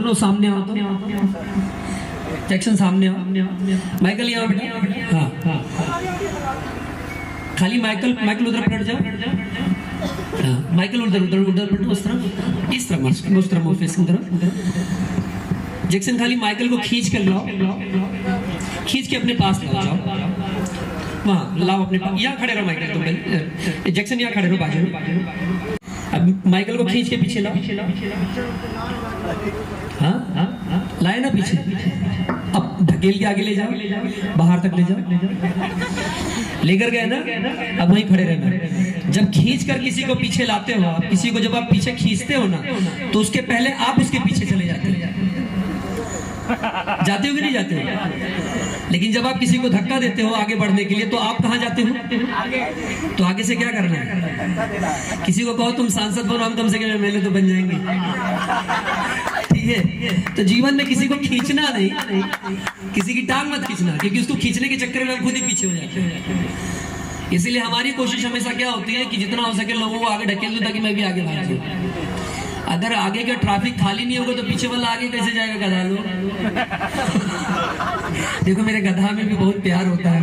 दोनों सामने आओ तो जैक्सन सामने आओ। माइकल यहाँ बेटा, हाँ हाँ खाली माइकल उधर पलट जाओ। हाँ माइकल उधर पलटो, उस तरफ, इस तरफ फेसिंग तरफ। जैक्सन खाली माइकल को खींच कर लाओ, खींच के अपने पास लाओ, जाओ वहाँ लाओ अपने पास। यहाँ खड़े रहो माइकल, तुम जैक्सन यहाँ खड़े रहो बाजू में। अब माइकल को खींच के पीछे लाओ। हाँ लाए ना पीछे, अब ढकेल के आगे ले जाओ, बाहर तक ले जाओ। लेकर गए ना, अब वहीं खड़े रहना। जब खींच कर किसी को पीछे लाते हो, आप किसी को जब आप पीछे खींचते हो ना, तो उसके पहले आप उसके पीछे चले जाते हो। जाते हो कि नहीं जाते हो? लेकिन जब आप किसी को धक्का देते हो आगे बढ़ने के लिए, तो आप कहाँ जाते हो? तो आगे से क्या करना है? किसी को कहो तुम सांसद बनो, हम कम से कम एमएलए तो बन जाएंगे, ठीक है? तो जीवन में किसी को खींचना नहीं, किसी की टांग मत खींचना, क्योंकि उसको खींचने के चक्कर में खुद ही पीछे हो जाते हैं। इसलिए हमारी कोशिश हमेशा क्या होती है कि जितना हो सके लोगों को आगे ढकेल दूं, ताकि मैं भी आगे भाग जाऊं। अगर आगे का ट्रैफिक खाली नहीं होगा तो पीछे वाला आगे कैसे जाएगा? गधा लोग। देखो मेरे गधा में भी बहुत प्यार होता है,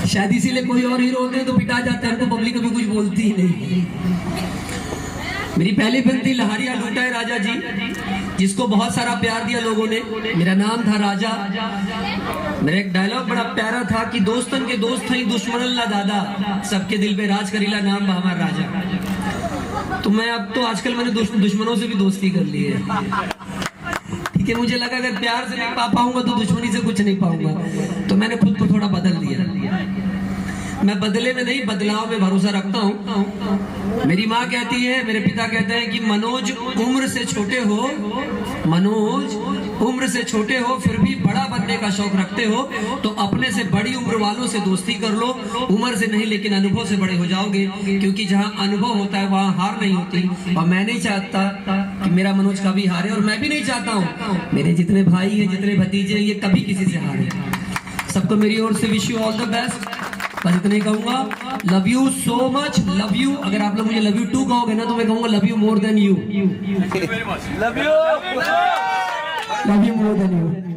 शायद इसीलिए कोई और हीरो होते हैं तो पिटा जाते हैं, तो पब्लिक कभी कुछ बोलती ही नहीं। मेरी पहली फिल्म थी लहारिया लूटा है राजा जी, जिसको बहुत सारा प्यार दिया लोगों ने। मेरा नाम था राजा। मेरा एक डायलॉग बड़ा प्यारा था कि दोस्तन के दोस्त थई दुश्मनन ला दादा, सबके दिल पे राज करीला नाम बा हमार राजा। तो मैं अब तो आजकल मैंने दुश्मनों से भी दोस्ती कर ली है, ठीक है? मुझे लगा अगर प्यार से नहीं पा पाऊंगा तो दुश्मनी से कुछ नहीं पाऊंगा, तो मैंने खुद को थोड़ा बदल दिया। मैं बदले में नहीं, बदलाव में भरोसा रखता हूँ। मेरी माँ कहती है, मेरे पिता कहते हैं कि मनोज उम्र से छोटे हो, मनोज उम्र से छोटे हो फिर भी बड़ा बनने का शौक रखते हो, तो अपने से बड़ी उम्र वालों से दोस्ती कर लो। उम्र से नहीं लेकिन अनुभव से बड़े हो जाओगे, क्योंकि जहाँ अनुभव होता है वहाँ हार नहीं होती। और मैं नहीं चाहता कि मेरा मनोज कभी हारे, और मैं भी नहीं चाहता हूँ मेरे जितने भाई हैं, जितने भतीजे हैं, ये कभी किसी से हारे। सबको मेरी ओर से wish you all the best. पर इतना ही कहूंगा, love you so much, love you. अगर आप लोग मुझे लव यू टू कहोगे ना, तो मैं कहूंगा love you more than you, love you more than you.